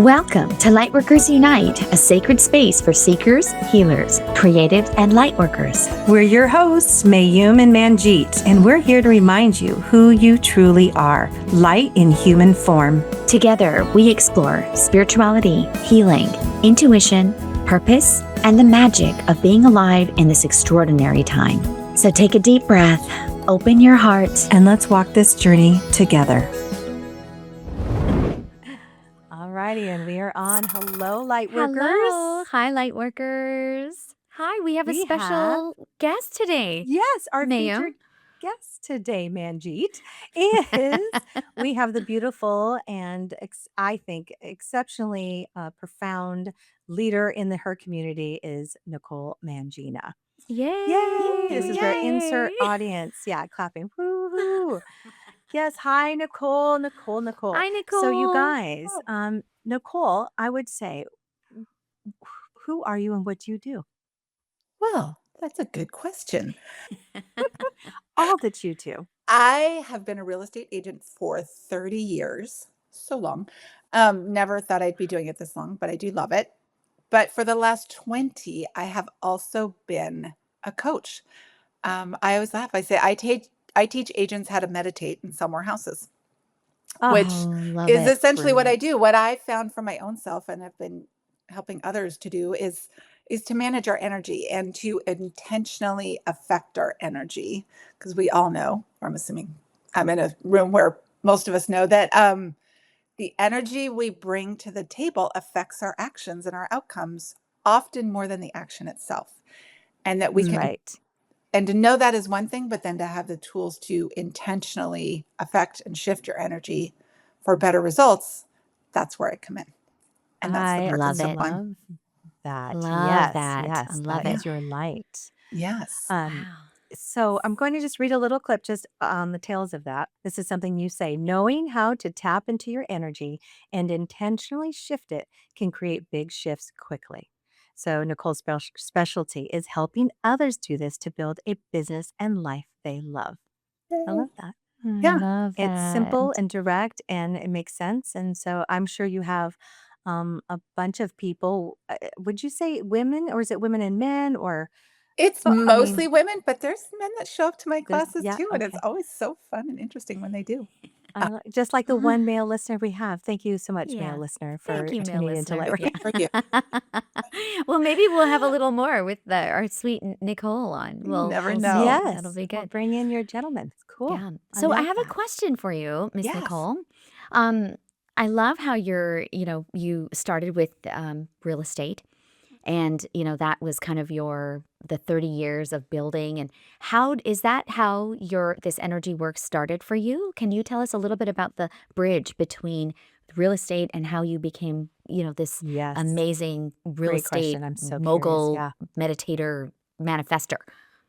Welcome to Lightworkers Unite, a sacred space for seekers, healers, creatives, and lightworkers. We're your hosts, Mayume Manjeet, and we're here to remind you who you truly are, light in human form. Together, we explore spirituality, healing, intuition, purpose, and the magic of being alive in this extraordinary time. So take a deep breath, open your heart, and let's walk this journey together. Alrighty, and we are on. Hello, Lightworkers. Hello. Hi, Lightworkers. Hi, we have a special guest today. Yes, our Mayume. featured guest today, Manjeet, is we have the beautiful and I think exceptionally profound leader in her community is Nicole Mangina. Yay! Yay! This is where insert audience. Yeah, clapping. Woo-hoo. Yes. Hi, Nicole. Hi, Nicole. So you guys, Nicole, I would say, who are you and what do you do? Well, that's a good question. All that you do. I have been a real estate agent for 30 years. So long. Never thought I'd be doing it this long, but I do love it. But for the last 20, I have also been a coach. I always laugh. I say I teach agents how to meditate and sell more houses, which is essentially what I do. What I found for my own self and have been helping others to do is to manage our energy and to intentionally affect our energy. Because we all know, or I'm assuming I'm in a room where most of us know that the energy we bring to the table affects our actions and our outcomes often more than the action itself. And that we can, and to know that is one thing, but then to have the tools to intentionally affect and shift your energy for better results, that's where I come in. And that's the purpose of mine. That. Love that. Yes, I love that it. is your light. Yes. Wow. So I'm going to just read a little clip just on the tails of that. This is something you say. Knowing how to tap into your energy and intentionally shift it can create big shifts quickly. So Nicole's specialty is helping others do this to build a business and life they love. I love that. I love that. It's simple and direct and it makes sense. And so I'm sure you have a bunch of people. Would you say women or is it women and men or? It's mostly women, but there's men that show up to my classes too. And it's okay. always so fun and interesting when they do. Just like the one male listener we have. Thank you so much, Yeah. male listener, for Thank you, male tuning into listener. Lightwork. For you. Well, maybe we'll have a little more with our sweet Nicole on. You never we'll know. see. Yes. That'll be We'll good. bring in your gentleman. It's cool. Yeah. So I like have that. a question for you, Miss Yes. Nicole. I love how you started with real estate. And, that was kind of the 30 years of building. And is that how this energy work started for you? Can you tell us a little bit about the bridge between real estate and how you became, this amazing real Great estate question. I'm so mogul, curious. meditator, manifester?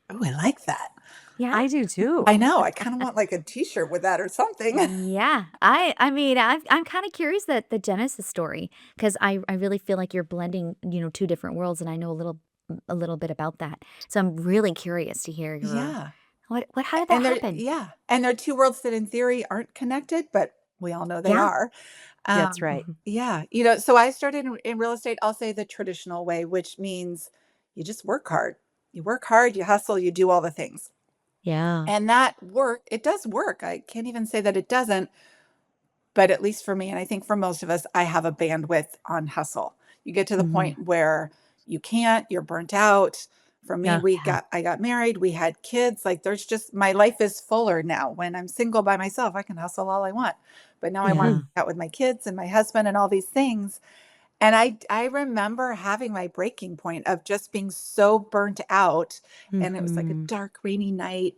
Oh, I like that. Yeah. I do too. I know. I kind of want like a t-shirt with that or something. Yeah. I mean, I'm kind of curious that the Genesis story, because I really feel like you're blending, two different worlds, and I know a little bit about that. So I'm really curious to hear your Yeah. how did that And happen? yeah. And there are two worlds that in theory aren't connected, but we all know they Yeah. are. That's right. Yeah. So I started in real estate, I'll say the traditional way, which means you just work hard. You work hard, you hustle, you do all the things. Yeah. And that work, it does work. I can't even say that it doesn't, but at least for me, and I think for most of us, I have a bandwidth on hustle. You get to the point where you can't, you're burnt out. For me, I got married, we had kids. Like there's just, my life is fuller now. When I'm single by myself, I can hustle all I want. But now I want to be out with my kids and my husband and all these things. And I remember having my breaking point of just being so burnt out. And it was like a dark, rainy night.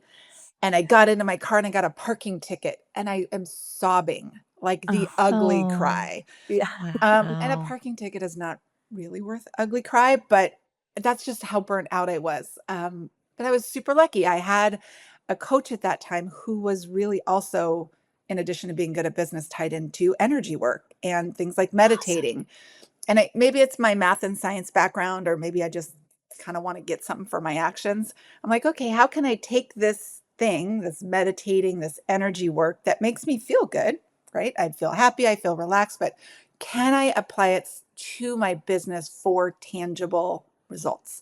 And I got into my car and I got a parking ticket and I am sobbing like the ugly cry. Yeah. And a parking ticket is not really worth ugly cry, but that's just how burnt out I was. But I was super lucky. I had a coach at that time who was really also, in addition to being good at business, tied into energy work and things like meditating. And maybe it's my math and science background, or maybe I just kind of want to get something for my actions. I'm like, okay, how can I take this thing, this meditating, this energy work that makes me feel good, right? I feel happy, I feel relaxed, but can I apply it to my business for tangible results?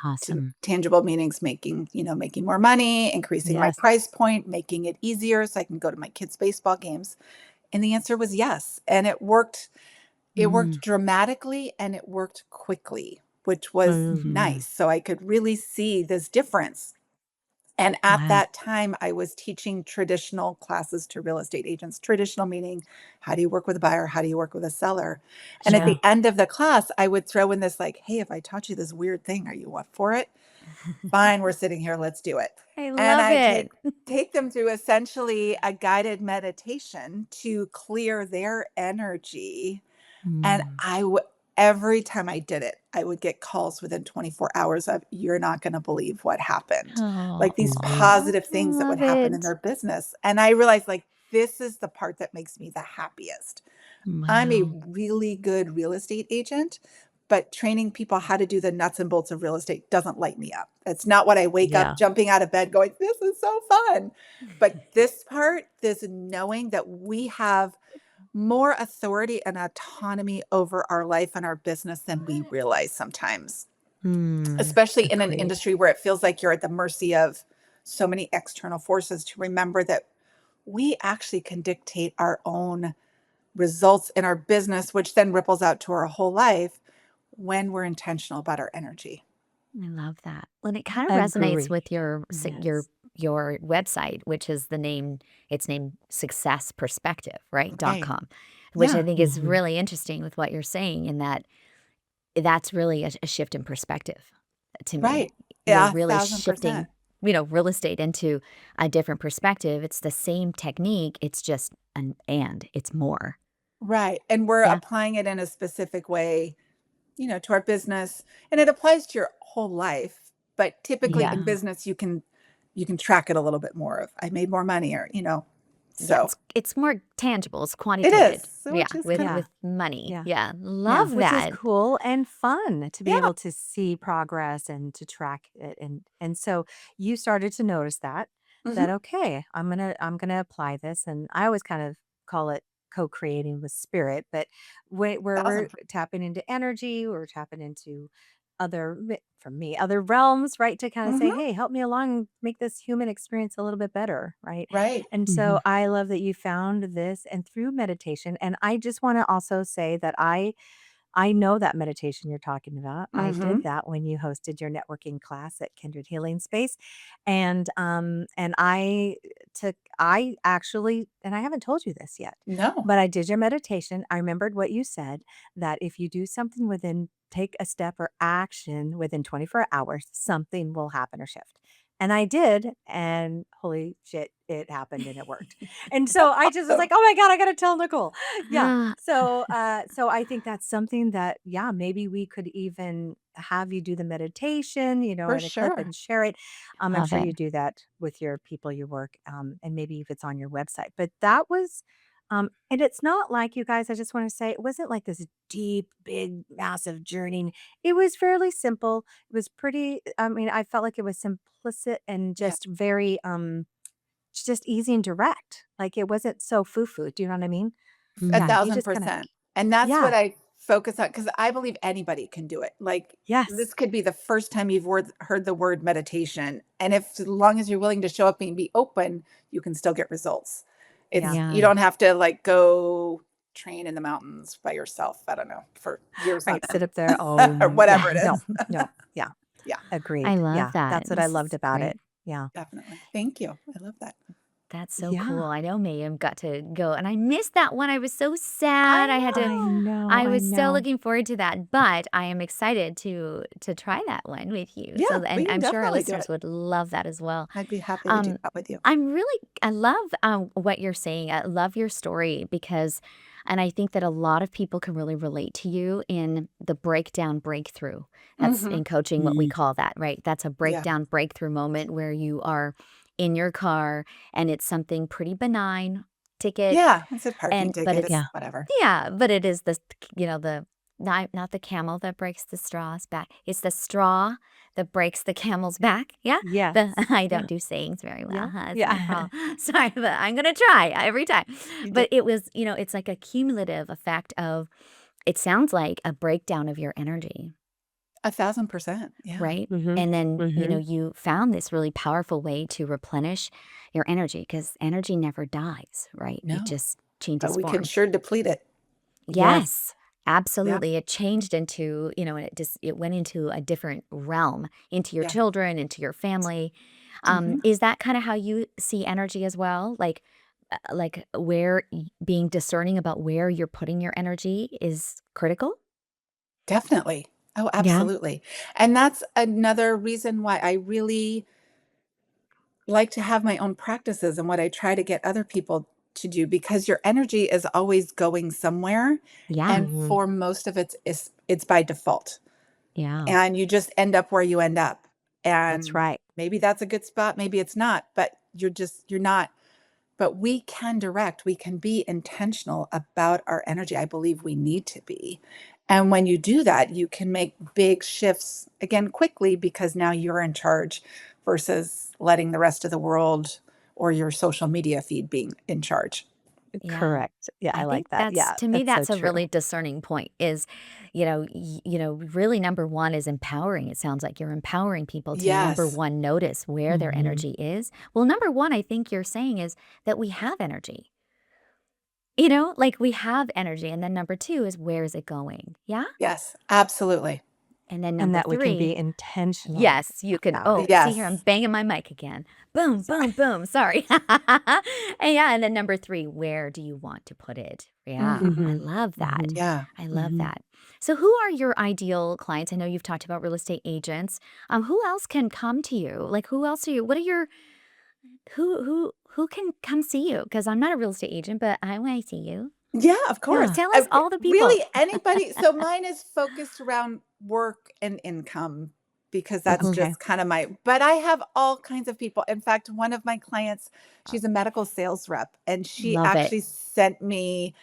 Awesome. Tangible meanings making, making more money, increasing my Yes. price point, making it easier so I can go to my kids' baseball games. And the answer was yes. And it worked. It Mm, worked dramatically and it worked quickly, which was Mm. nice. So I could really see this difference. And at wow. that time, I was teaching traditional classes to real estate agents. Traditional meaning, how do you work with a buyer? How do you work with a seller? And at Sure. the end of the class, I would throw in this like, hey, if I taught you this weird thing, are you up for it? Fine, we're sitting here, let's do it. I And love I it. take them through essentially a guided meditation to clear their energy. And Mm. every time I did it, I would get calls within 24 hours of, you're not going to believe what happened. Oh, Like these Mhm. positive things that would love happen in it. their business. And I realized like, this is the part that makes me the happiest. I'm a Wow. really good real estate agent, but training people how to do the nuts and bolts of real estate doesn't light me up. It's not what I wake up Yeah. jumping out of bed going, this is so fun. But this part, this knowing that we have more authority and autonomy over our life and our business than we realize sometimes, Hmm. especially in an Agreed. industry where it feels like you're at the mercy of so many external forces, to remember that we actually can dictate our own results in our business, which then ripples out to our whole life when we're intentional about our energy. I love that. Well, it kind of resonates Agree. with your Yes. your website, which is it's named Success Perspective, right? Right. .com, which I Yeah. think is Mhm. really interesting with what you're saying in that that's really a shift in perspective to me. Right. You're Yeah. really 1000%. shifting, real estate into a different perspective. It's the same technique. It's just it's more. Right. And we're Yeah. applying it in a specific way, to our business, and it applies to your whole life. But typically in Yeah. Yes. business, you can track it a little bit more of, I made more money, or. Yeah, So it's more tangible, it's it is, quantitated. so Yeah, which is with kind of, Yeah. with money. Yeah. Yeah, yeah, love Which is that. cool and fun to be yeah, able to see progress and to track it. And so you started to notice that hmm okay, I'm gonna apply this. And I always kind of call it co-creating with spirit. But where we're 1000. tapping into energy, we're tapping into for me, other realms, right? To kind of say, hmm hey, help me along, make this human experience a little bit better, right? Right. And Mhm. so I love that you found this and through meditation. And I just want to also say that I know that meditation you're talking about. I did hmm that when you hosted your networking class at Kindred Healing Space. And I actually, and I haven't told you this yet, No, but I did your meditation. I remembered what you said, that if you do something take a step or action within 24 hours, something will happen or shift. And I did, and holy shit, it happened and it worked. And so I just was awesome. like, "Oh my god, I got to tell Nicole." Yeah. Ah, So I think that's something that, yeah, maybe we could even have you do the meditation, For in a clip sure. and share it. I'm love sure it. you do that with your people you work, and maybe if it's on your website. But that was, and it's not like, you guys, I just want to say, it wasn't like this deep, big, massive journey. It was fairly simple. It was pretty, I mean, I felt like it was simplistic and Yeah. just very, just easy and direct. Like it wasn't so foo-foo. Do you know what I mean? A Mm. You thousand just kind of, percent. And that's yeah, what I focus on, because I believe anybody can do it. Like, yes, this could be the first time you've heard the word meditation. And if, as long as you're willing to show up and be open, you can still get results. yeah, You Yeah. don't have to like go train in the mountains by yourself, I don't know, for years on right. Sit end, up there. or Yeah, whatever it no, is. no, yeah, Yeah, I agreed. love Yeah, that. that's what I This loved is about great. it. Yeah, definitely. Thank you. I love that. That's so cool. yeah. I know Mayim got to go, and I missed that one. I was so sad. I I know. know, I I was so know. looking forward to that, but I am excited to try that one with you. Yeah, So, we and can I'm sure our definitely do listeners it. would love that as well. I'd be happy to do Um, that with you. I love what you're saying. I love your story because, and I think that a lot of people can really relate to you in the breakdown breakthrough. That's hmm in coaching what we Mm, call that, right? That's a Yeah. breakdown breakthrough moment where you are in your car and it's something pretty benign, ticket, Yeah. It's a parking and but ticket. it's yeah, It's whatever. yeah, but it is the not the camel that breaks the straw's back. It's the straw that breaks the camel's back. Yeah. Yes. I Yeah. don't do sayings very well. Yeah. Huh? It's Yeah. my problem. Sorry, but I'm going to try every time. You But did. it was, it's like a cumulative effect of, it sounds like a breakdown of your energy, 1,000%. Yeah. right? Mhm. And then, Mhm. you found this really powerful way to replenish your energy because energy never dies, right? It No, just but changes we can form. sure deplete it. Yes. Yes, Yeah. absolutely. It changed into, and it went into a different realm, into your Yeah. children, into your family. Mhm. Is that kind of how you see energy as well? Like being discerning about where you're putting your energy is critical? Definitely. Oh, Yeah. absolutely. And that's another reason why I really like to have my own practices and what I try to get other people to do because your energy is always going somewhere, Yeah. and Mhm. for most of it's by default. Yeah. And you just end up where you end up. That's And right. maybe that's a good spot, maybe it's not, but you're not. But we can direct, we can be intentional about our energy. I believe we need to be. And when you do that, you can make big shifts again quickly because now you're in charge versus letting the rest of the world or your social media feed being in charge. Yeah. Correct. Yeah, I I think like that. Yeah, to me, that's so that's a true. really discerning point is, really number one is empowering. It sounds like you're empowering people to number Yes. one, notice where their Mhm. energy is. Well, number one, I think you're saying is that we have energy, like we have energy. And then number two is where is it going? Yeah. Yes, absolutely. And then And number that we can be three, intentional yes, you can. about Oh, it. see here, I'm Yes. banging my mic again. Boom, Sorry. boom, boom. Sorry. And yeah, and then number three, where do you want to put it? Yeah, I Mhm. Mhm. love that. Mhm. Yeah. I love Mhm. that. So, who are your ideal clients? I know you've talked about real estate agents. Who else can come to you? Like, who else are you? What are your who can come see you? Because I'm not a real estate agent, but I want to see you. Yeah, of course. Yeah. Tell us all the people. Really anybody, so mine is focused around work and income because that's Mhm. Okay. just kind of but I have all kinds of people. In fact, one of my clients, she's a medical sales rep, and she Love it. actually sent me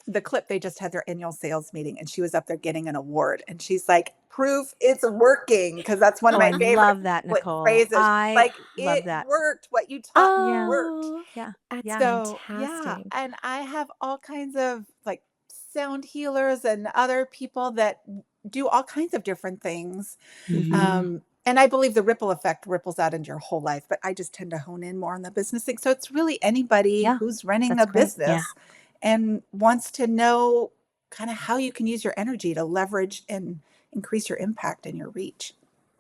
the clip. They just had their annual sales meeting and she was up there getting an award. And she's like, proof it's working. Cause that's one of Oh, I my favorite love that, Nicole. phrases. She's I like, love it that. worked. What you taught me Yeah. worked. Oh, Yeah. that's Yeah. So, yeah, fantastic. and I have all kinds of like sound healers and other people that do all kinds of different things. Mhm. And I believe the ripple effect ripples out into your whole life, but I just tend to hone in more on the business thing. So it's really anybody Yeah, who's running a that's great. Yeah. business and wants to know kind of how you can use your energy to leverage and increase your impact and your reach.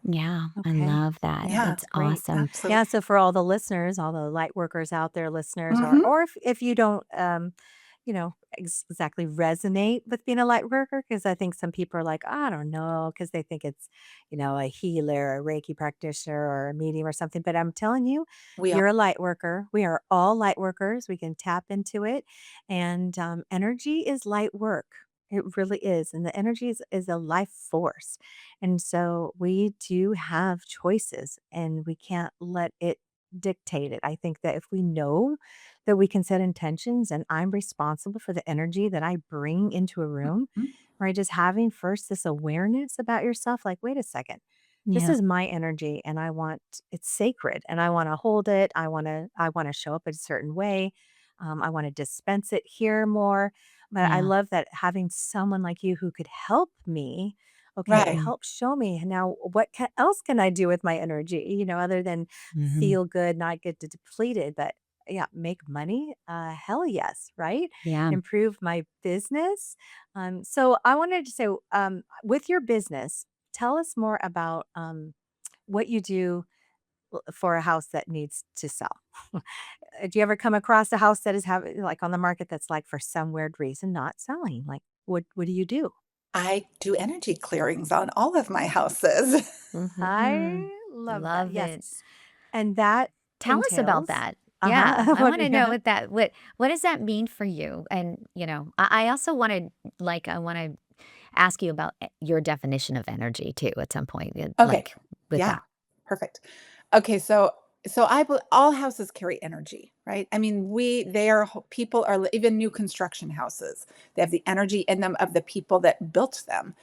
Yeah, I Okay. love that. Yeah, Yeah, That's that's great. awesome. absolutely. Yeah, so for all the listeners, all the light workers out there, listeners, or Hmm. if you don't, exactly resonate with being a light worker, because I think some people are like, I don't know, because they think it's, a healer, a Reiki practitioner, or a medium or something. But I'm telling you, We are. you're a light worker. We are all light workers. We can tap into it, and energy is light work. It really is, and the energy is a life force. And so we do have choices and we can't let it dictate it. I think that if we know that we can set intentions and I'm responsible for the energy that I bring into a room, Mhm. right? Just having first this awareness about yourself, like, wait a second, this Yeah. is my energy and it's sacred and I want to hold it. I want to show up a certain way. I want to dispense it here more. But I Yeah. love that having someone like you who could help me. Okay, Right. Mhm. help show me now else can I do with my energy, other than Mhm. feel good, not get depleted, but yeah, make money. Hell yes, right? Yeah. Improve my business. So I wanted to say, with your business, tell us more about what you do for a house that needs to sell. Do you ever come across a house that is having like on the market that's like for some weird reason not selling? Like what do you do? I do energy clearings on all of my houses. Mhm. I love that. Love Yes. it. And that Tell us about entails that. Yeah, uh-huh. I What want do to know you what does that mean for you? And I also want to I want to ask you about your definition of energy too at some point, Okay. like with Yeah. that. Perfect. Okay. So So all houses carry energy, right? I mean, they are people are even new construction houses. They have the energy in them of the people that built them.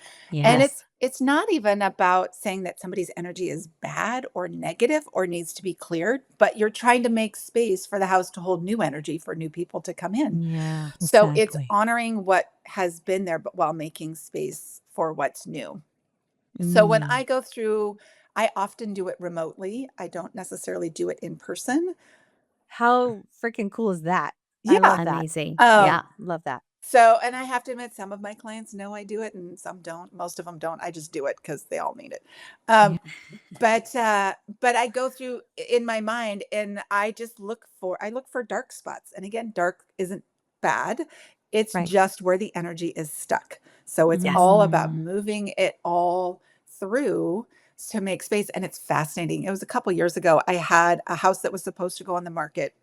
And Yes. it's not even about saying that somebody's energy is bad or negative or needs to be cleared, but you're trying to make space for the house to hold new energy for new people to come in. Yeah, So it's exactly. honoring what has been there, but while making space for what's new. So when Mm. I go through, I often do it remotely. I don't necessarily do it in person. How freaking cool is that? I Yeah. love that. Amazing. Yeah. Um, Love that. so, and I have to admit, some of my clients know I do it and some don't. Most of them don't. I just do it because they all need it. Yeah. Um, but I go through in my mind and I look for dark spots. And again, dark isn't bad. It's Right. just where the energy is stuck. So it's Yes. all about Mm. moving it all through to make space. And it's fascinating. It was a couple years ago. I had a house that was supposed to go on the market.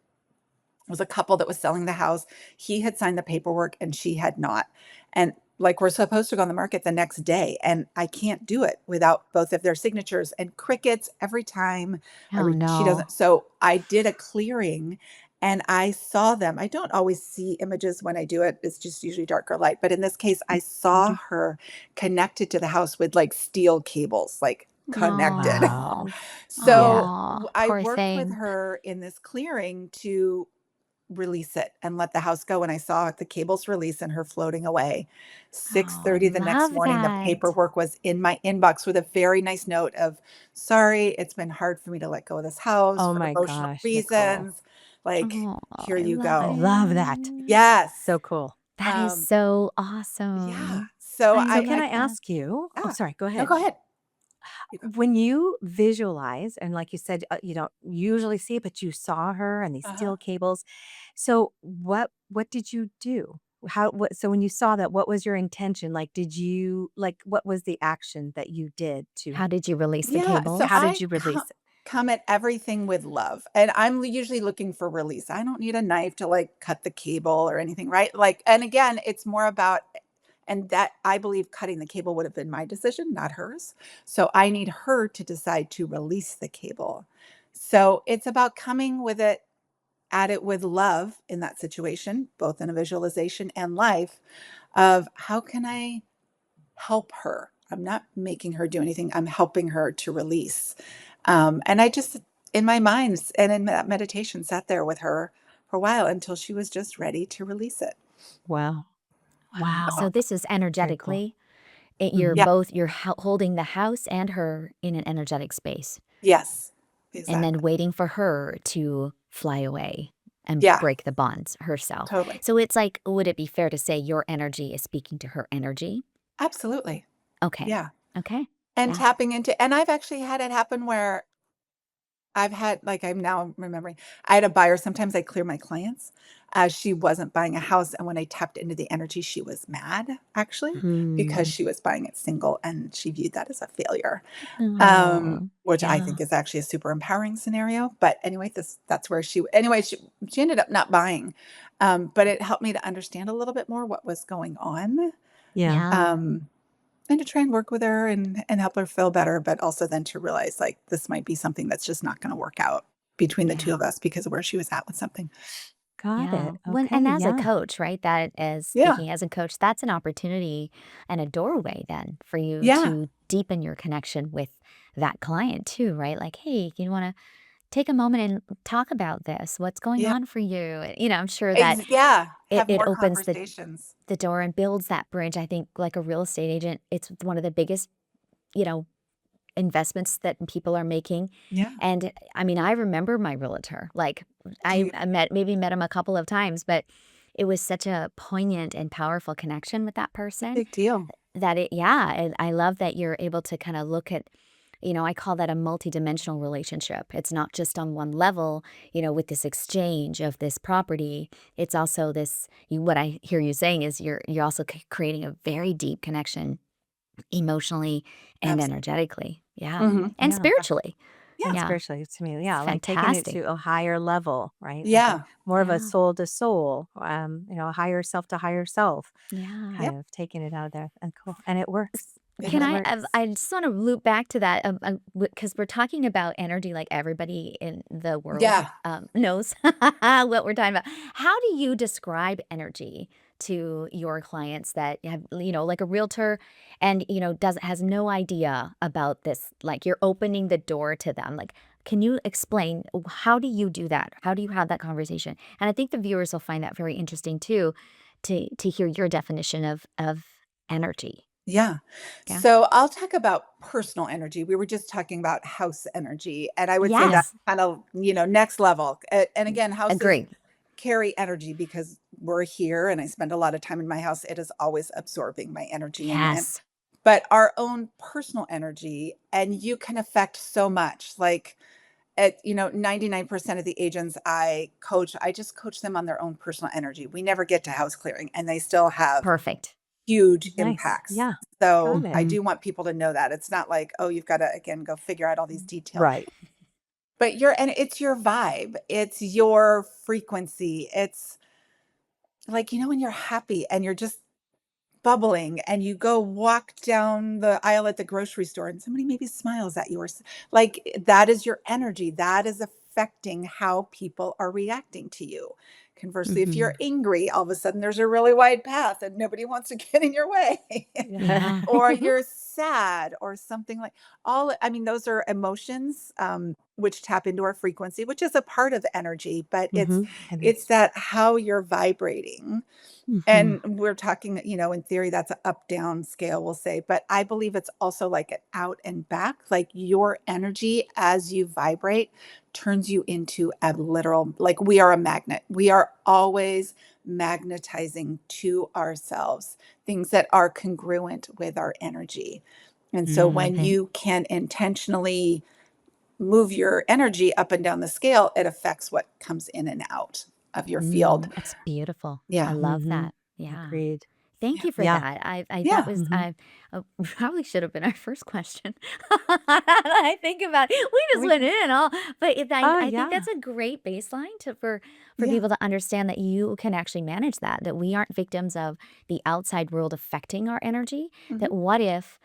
It was a couple that was selling the house. He had signed the paperwork and she had not. And like we're supposed to go on the market the next day. And I can't do it without both of their signatures and crickets every time. Oh, She no. doesn't. So I did a clearing and I saw them. I don't always see images when I do it. It's just usually darker light. But in this case, I saw her connected to the house with like steel cables, like connected. Wow. Oh. Yeah. So Oh, I poor worked with thing. her in this clearing to release it and let the house go, and I saw the cables release and her floating away. Oh, I 6:30 the next love morning, the that. paperwork was in my inbox with a very nice note of, "Sorry, it's been hard for me to let go of this house Oh for my emotional gosh, Nicole. reasons. Like, Oh, here I you love I go." love that. it. Yes. So cool. That is Um, so yeah. awesome. So I So I can love I I that. ask you? Oh, yeah. sorry, go No, ahead. go ahead. You go. When you visualize, and like you said, you don't usually see it, but you saw her and these Uh-huh. steel cables. So what did you do? So when you saw that, what was your intention? Like, did you like what was the action that you did to How did you release the Yeah, so how cables? did I you release it? come at everything with love, and I'm usually looking for release. I don't need a knife to like cut the cable or anything, right? Like, and again, it's more about, and that I believe cutting the cable would have been my decision, not hers. So I need her to decide to release the cable. So it's about coming with it, at it with love in that situation, both in a visualization and life, of how can I help her. I'm not making her do anything. I'm helping her to release. And I just, in my mind and in that meditation, sat there with her for a while until she was just ready to release it. Wow. Wow. Wow. So this is Very cool. energetically, you're Mhm. Yeah. both, you're holding the house and her in an energetic space Yes. and then Exactly. waiting for her to fly away and Yeah. break the bonds herself. Totally. So it's like, would it be fair to say your energy is speaking to her energy? Absolutely. Okay. Yeah. Okay. And Yeah. tapping into, and I've actually had it happen where I've had, like, I'm now remembering, I had a buyer, sometimes I clear my clients, as she wasn't buying a house, and when I tapped into the energy, she was mad, actually, because Hmm. she was buying it single, and she viewed that as a failure, Oh, which I yeah. think is actually a super empowering scenario, but anyway, that's where anyway, she ended up not buying, but it helped me to understand a little bit more what was going on, Yeah. Yeah. um and to try and work with her and help her feel better, but also then to realize, like, this might be something that's just not gonna work out between the 2 Yeah. of us because of where she was at with something. Got Yeah. it. When Okay. and as a Yeah. coach, right? That as Yeah. speaking as a coach, that's an opportunity and a doorway then for you Yeah. to deepen your connection with that client too, right? Like, hey, you want to take a moment and talk about this? What's going Yeah. on for you? I'm sure that Yeah. it, Have it more opens conversations. the door and builds that bridge. I think like a real estate agent, it's one of the biggest, you know, investments that people are making. Yeah. And I mean, I remember my realtor. Like Do you I met him a couple of times, but it was such a poignant and powerful connection with that person big deal. that it yeah, and I love that you're able to kind of look at I call that a multidimensional relationship. It's not just on one level, with this exchange of this property. It's also what I hear you saying is you're also creating a very deep connection emotionally and Absolutely. energetically. Yeah. Mhm. And Yeah. spiritually. Yeah. And Yeah. spiritually to me, It's yeah, like taking it fantastic. to a higher level, right? Like a Yeah. more of a Yeah. soul to soul, higher self to higher self, Yeah. kind Yep. of taking it out of there and cool. And it works. It Can works. I just want to loop back to that because we're talking about energy like everybody in the world Yeah. knows what we're talking about. How do you describe energy to your clients that have, like a realtor and, has no idea about this? Like you're opening the door to them. Like, can you explain how do you do that? How do you have that conversation? And I think the viewers will find that very interesting too, to hear your definition of energy. Yeah. Yeah. So I'll talk about personal energy. We were just talking about house energy, and I would say that's Yes. kind of, next level. And again, houses Agree. carry energy because we're here and I spend a lot of time in my house. It is always absorbing my energy and Yes. but our own personal energy, and you can affect so much. Like 99% of the agents I coach, I just coach them on their own personal energy. We never get to house clearing and they still have Perfect. huge Nice. impacts. Yeah. So Got it. I Mhm. do want people to know that. It's not like, oh, you've got to again go figure out all these details. Right. But and it's your vibe. It's your frequency. It's like, when you're happy and you're just bubbling and you go walk down the aisle at the grocery store and somebody maybe smiles at you like that is your energy. That is affecting how people are reacting to you. Conversely, if you're Mhm. angry, all of a sudden there's a really wide path and nobody wants to get in your way. Yeah. Or you're sad or something like I mean, those are emotions, which tap into our frequency, which is a part of energy, but it's Mhm. It it's is. that how you're vibrating. Mhm. And we're talking, in theory, that's an up down scale, we'll say. But I believe it's also like an out and back. Like your energy as you vibrate turns you into a literal, like we are a magnet. We are always magnetizing to ourselves things that are congruent with our energy. And so when Okay. you can intentionally move your energy up and down the scale, it affects what comes in and out of your field. That's beautiful. I Yeah. love Mhm. that. Yeah. Agreed. Thank you for Yeah. that. I that Yeah. was Mhm. probably should have been our first question. I think about it, we just We went can in all, but Oh, I think yeah. that's a great baseline for Yeah. people to understand that you can actually manage that we aren't victims of the outside world affecting our energy. Mhm. That what if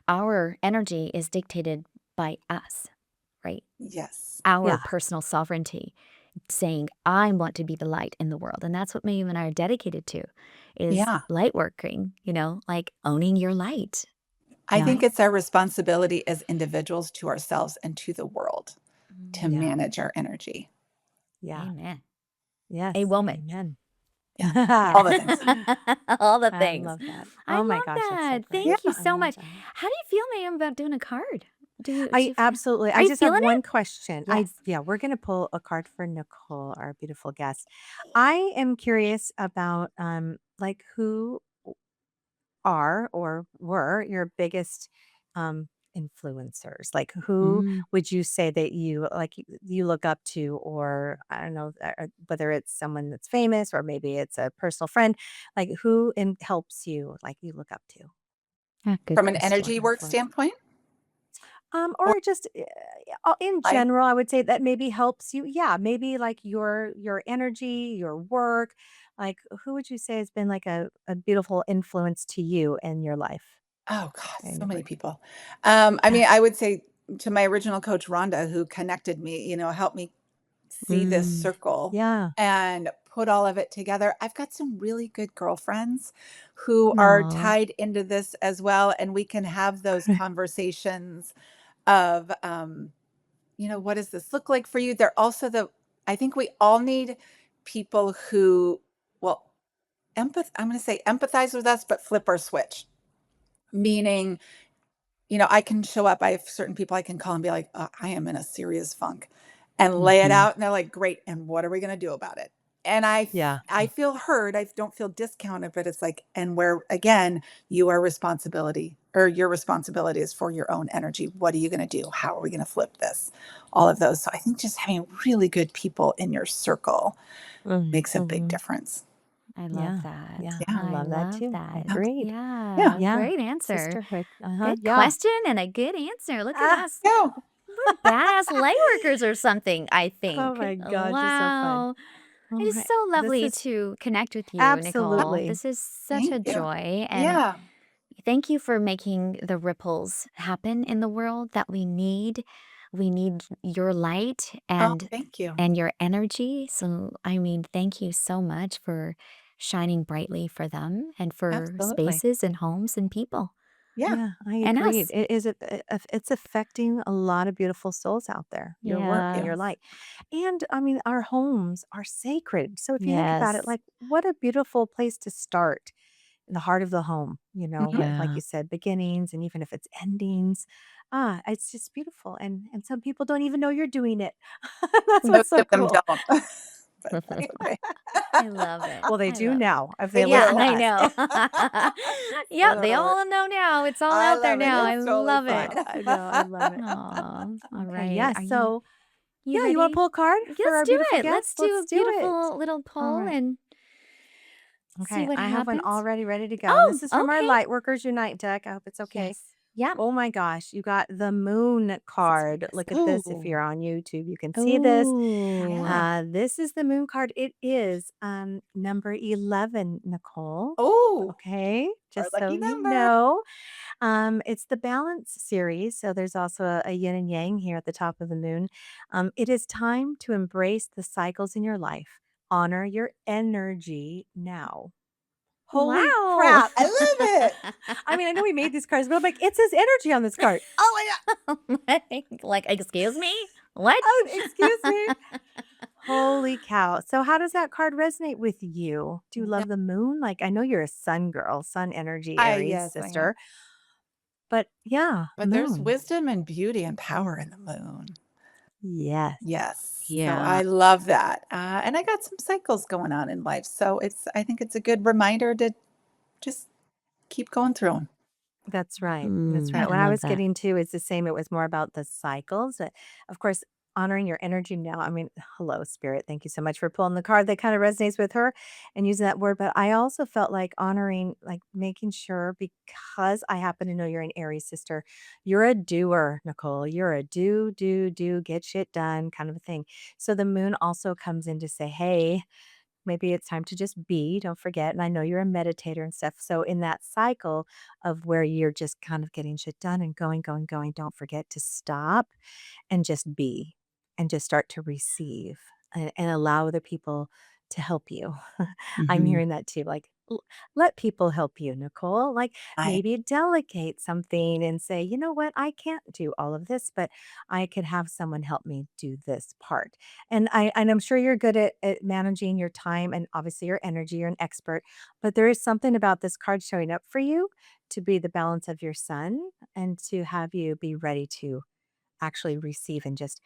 our energy is dictated by us, right? Yes. Our Yeah. personal sovereignty, saying, I want to be the light in the world. And that's what Mayume and I are dedicated to is Yeah. light working, like owning your light, I Yeah. think right? it's our responsibility as individuals to ourselves and to the world to Mm. Yeah. manage our energy. Yeah. Amen. A Yes. woman. Amen. Yeah. Yeah. All the things. All the I things. love that. I Oh my love gosh, that's so that. great. Thank you Yeah. I so love much. that. How do you feel, Mayume, about doing a card? Do I you feel, absolutely are I you just have feeling one it? question. Yes. Yeah, we're gonna pull a card for Nicole, our beautiful guest. I am curious about like who are or were your biggest influencers? Like who Mm. would you say that you look up to, or I don't know, whether it's someone that's famous or maybe it's a personal friend, like who helps you, like you look up to Ah, good From an or energy question. work influence? standpoint or Or just in life. general, I would say that maybe helps you. Yeah, maybe like your energy, your work. Like who would you say has been like a beautiful influence to you in your life Oh God, and so your many work? people. I mean, I would say to my original coach, Rhonda, who connected me, helped me see this Mm. circle Yeah. and put all of it together. I've got some really good girlfriends who are No. tied into this as well. And we can have those conversations of, what does this look like for you? They're also I think we all need people who, well, I'm going to say empathize with us, but flip our switch. Meaning, I can show up. I have certain people I can call and be like, I am in a serious funk and lay it Mhm. out. And they're like, great. And what are we going to do about it? And Yeah. I feel heard. I don't feel discounted, but it's like, and where again, your responsibility is for your own energy. What are you going to do? How are we going to flip this? All of those. So I think just having really good people in your circle makes a big Mhm. difference. I love Yeah. that. Yeah. Yeah. I I love that love too. I that. Yeah. agreed. Yeah. Yeah, Yeah. great answer. Sisterhood. Good Yeah. question and a good answer. Look at Ah, us. Yeah. We're badass light workers or something, I oh think. my gosh, it's so fun. Wow. All It is right. so This lovely is to connect with you, Nicole. absolutely. This is such a Thank you. joy. And Yeah. Thank you for making the ripples happen in the world that we need. We need your light Oh, thank you. and your energy. So, I mean, thank you so much for shining brightly for them and for Absolutely. spaces and homes and people Yeah. Yeah, I and agree. us. It's affecting a lot of beautiful souls out there, your work and your Yes. light. And I mean, our homes are sacred. So if you think about it, Yes. like what a beautiful place to start in the heart of the home, Mhm. like Yeah. you said, beginnings and even if it's endings. It's just beautiful. And some people don't even know you're doing it. That's what's Most so of them cool. don't. But anyway. I love it. Well, they I do love it. now if They they Yeah, listen do. to I us. know. Yep, Spoiler they alert. all know now. It's all I out there love it. now. I It's totally love it. fine. I know. I love it. Aw, all Okay. right. Yeah. Are So, you yeah, you want to ready? pull a card for Let's our do beautiful it. Let's guest? do Let's a do it. beautiful little All poll right. and see Okay. what I have one happens. already ready to go. And Oh, this is from our okay. Lightworkers Unite deck. I hope it's okay. Yes. Yeah. Oh my gosh. You got the moon This is card. what this Look is. at this. If Ooh. you're on YouTube, you can see this. Ooh. Yeah. This is the moon card. It is number 11, Nicole. Oh, Okay. our Just so lucky you number. know. It's the balance series. So there's also a yin and yang here at the top of the moon. It is time to embrace the cycles in your life. Honor your energy now. Holy Wow. crap. I love it. I mean, I know we made these cards, but I'm like, it says energy on this card. Oh my God. Like, excuse me? What? Oh, excuse me. Holy cow. So, how does that card resonate with you? Do you No, love the moon? Like, I know you're a sun girl, sun energy, Aries yes, I am. sister. But yeah, But there's moon. wisdom and beauty and power in the moon. Yes. Yes. So Yeah. I love that. And I got some cycles going on in life. So I think it's a good reminder to just keep going through them. That's right. That's right. I What I love was that. getting to is the same. It was more about the cycles. But of course, honoring your energy now. I mean, hello, spirit. Thank you so much for pulling the card that kind of resonates with her and using that word. But I also felt like honoring, like making sure because I happen to know you're an Aries sister, you're a doer, Nicole. You're a do, get shit done kind of a thing. So the moon also comes in to say, hey, maybe it's time to just be, don't forget. And I know you're a meditator and stuff. So in that cycle of where you're just kind of getting shit done and going, don't forget to stop and just be and just start to receive and allow other people to help you. I'm Mhm. hearing that too. Like, let people help you, Nicole. Like, I maybe delegate something and say, you know what, I can't do all of this, but I could have someone help me do this part. And I'm sure you're good at managing your time and obviously your energy. You're an expert, but there is something about this card showing up for you to be the balance of your sun and to have you be ready to actually receive and just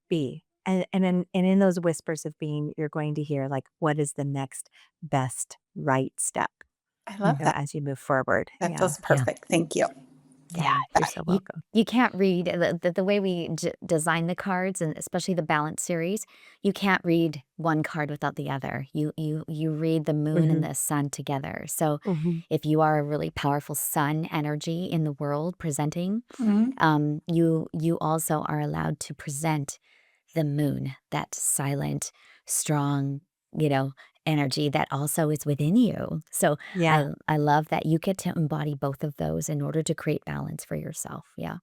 be. And in those whispers of being, you're going to hear like what is the next best right step, love that. as you move forward. That Yeah. feels perfect. Thank you. Yeah. You're so You welcome. you can't read the way we design the cards, and especially the balance series. You can't read one card without the other. You read the moon and Mhm. the sun together. So Mhm. if you are a really powerful sun energy in the world presenting, Mhm. you also are allowed to present the moon, that silent, strong, you know, energy that also is within you. So Yeah. I love that you get to embody both of those in order to create balance for yourself. Yeah.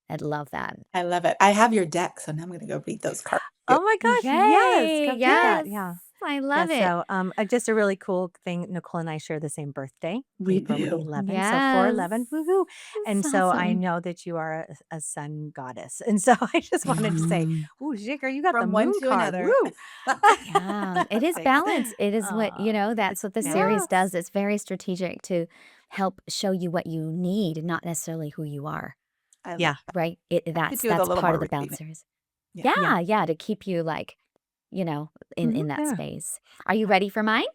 I love that. I love it. I have your deck, so now I'm going to go read those cards too. Oh my gosh, yes, Yay. go do that. Yes. Yeah. I Yeah, love it. so just a really cool thing. Nicole and I share the same birthday, We April do. 11th. So Yes. 411, woohoo. And That's so I awesome. know that you are a sun goddess. And so I just wanted to say, Mhm. ooh, Jigger, you got the From one moon to card. another. Woo. Yeah, it is Thanks. balance. It is what, that's It's what the series balance. does. It's very strategic to help show you what you need, not necessarily who you are, I love Yeah. that. right? Could do with a That's little part more of the receiving. balance series. Yeah. Yeah. Yeah, to keep you like, in that Yeah. space. Are you ready for mine?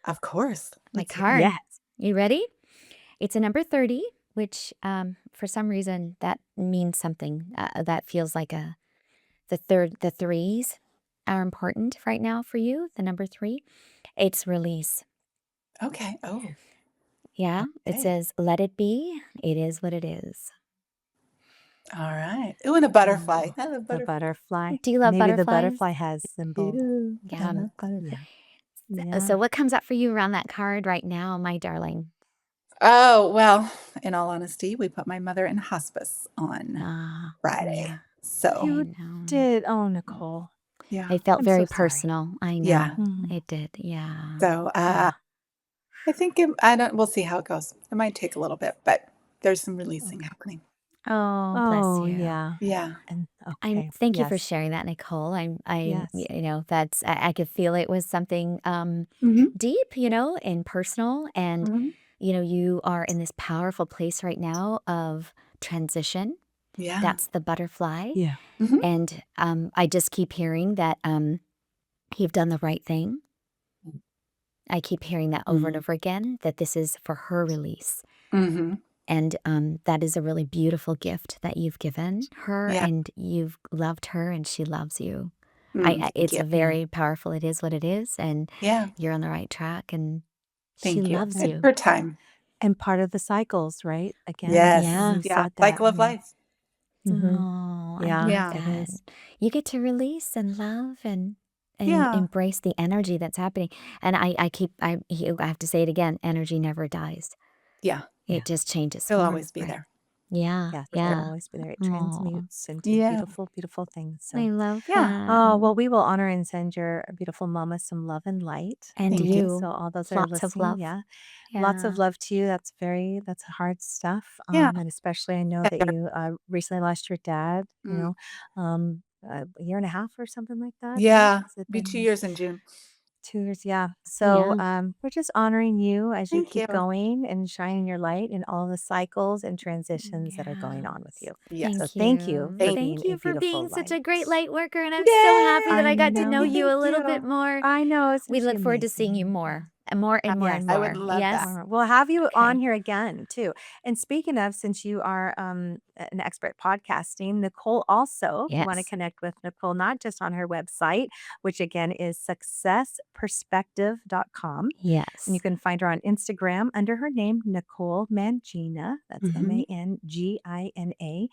Of course. My Let's hear it. card. Yes. You ready? It's a number 30, which for some reason that means something. That feels like the threes are important right now for you. The number 3. It's release. Okay. Oh, Yeah, it okay. says, let it be. It is what it is. All right. Ooh, and a butterfly. I love The butterflies. butterfly. Do you love Maybe the butterflies? butterfly has symbol. Ew, I Yeah. love butterflies. Yeah. Yeah. So what comes up for you around that card right now, my darling? Oh, well, in all honesty, we put my mother in hospice on Ah, Friday. yeah, So, I You know. did. Oh, Nicole. yeah. It felt I'm so very sorry. personal. I Yeah. know. Mhm. It did. Yeah. So, Yeah. I think we'll see how it goes. It might take a little bit, but there's some releasing happening. Oh, bless Oh, you. yeah. Yeah. And I'm okay. thank you for Yes. sharing that, Nicole. Yes. That's I could feel it was something Hmm. deep, and personal. And, Hmm. you are in this powerful place right now of transition. Yeah. That's the butterfly. Yeah. Hmm. And I just keep hearing that you've done the right thing. I keep hearing that over and Mm. over again, that this is for her release. Hmm. And that is a really beautiful gift that you've given her, Yeah. and you've loved her, and she loves you. Thank It's you. a very powerful. It is what it is, and Yeah. you're on the right track, and she Thank you. loves It's you. her time. And part of the cycles, right? Again, Yes. Yeah. you Yeah. said that. Cycle of life. Mhm. Oh, I Yeah, love Yeah. it that. is. You get to release and love and Yeah. embrace the energy that's happening. And I have to say it again. Energy never dies. Yeah. Yeah. It just changes He'll form. always be Right. there. Yeah, Yes, it'll yeah. always be there. It Oh, transmutes into Yeah. beautiful, beautiful things. So, I love Yeah. that. oh, well, we will honor and send your beautiful mama some love and light. And Thank you. you, So, all those that are lots of listening, love. yeah, lots of Yeah. love to you. That's hard stuff. Yeah. And especially, I know that you recently lost your dad. Mm. A year and a half or something like that, right? Yeah. Has it Be 2 been years in June. 2 years? Yeah. So Yeah. we're just honoring you as you Thank you. keep going and shining your light in all the cycles and transitions that are going on with you. Yes. So Thank thank you you. for Thank being Thank a you for beautiful being such light. a great light worker. And I'm so happy that I I got to know know. you a little bit you. more. I know. We Isn't she look forward to seeing you amazing? more and more and more Yes. and I would more. love that. Yes? We'll have you on Okay. here again too. And speaking of, since you are an expert podcasting, Nicole also, if you want to Yes. connect with Nicole, not just on her website, which again is successperspective.com. And you Yes. can find her on Instagram under her name, Nicole Mangina. That's Mhm. Mangina.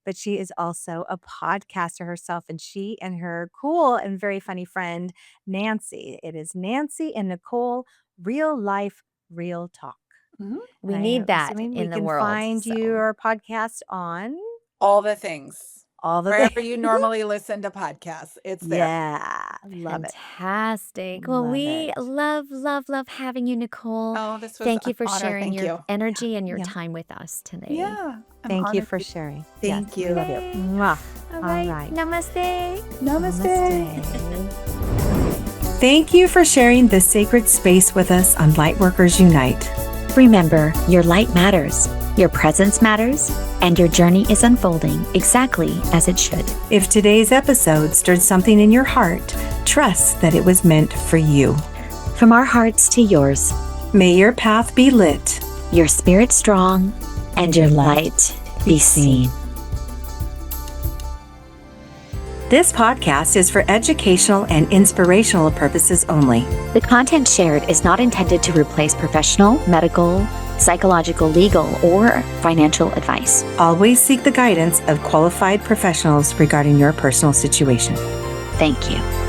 But she is also a podcaster herself, and she and her cool and very funny friend, Nancy. It is Nancy and Nicole, real life, real talk. Mhm. We I need am that assuming we in the can world. find So, your podcast on All the things. all the Wherever things. you normally listen to podcasts, it's there. Yeah, love it. fantastic. Well, Love we it. love, love, love having you, Nicole. Oh, this was Thank you an for honor. sharing Thank your you. energy and your Yeah. time with us today. Yeah. I'm Thank you honored. for sharing. Thank Yes, you. we love you. Okay. Mwah. All All right. right. Namaste. Namaste. Thank you for sharing this sacred space with us on Lightworkers Unite. Remember, your light matters, your presence matters, and your journey is unfolding exactly as it should. If today's episode stirred something in your heart, trust that it was meant for you. From our hearts to yours, May your path be lit. your spirit strong, and your light be seen. This podcast is for educational and inspirational purposes only. The content shared is not intended to replace professional, medical, psychological, legal, or financial advice. Always seek the guidance of qualified professionals regarding your personal situation. Thank you.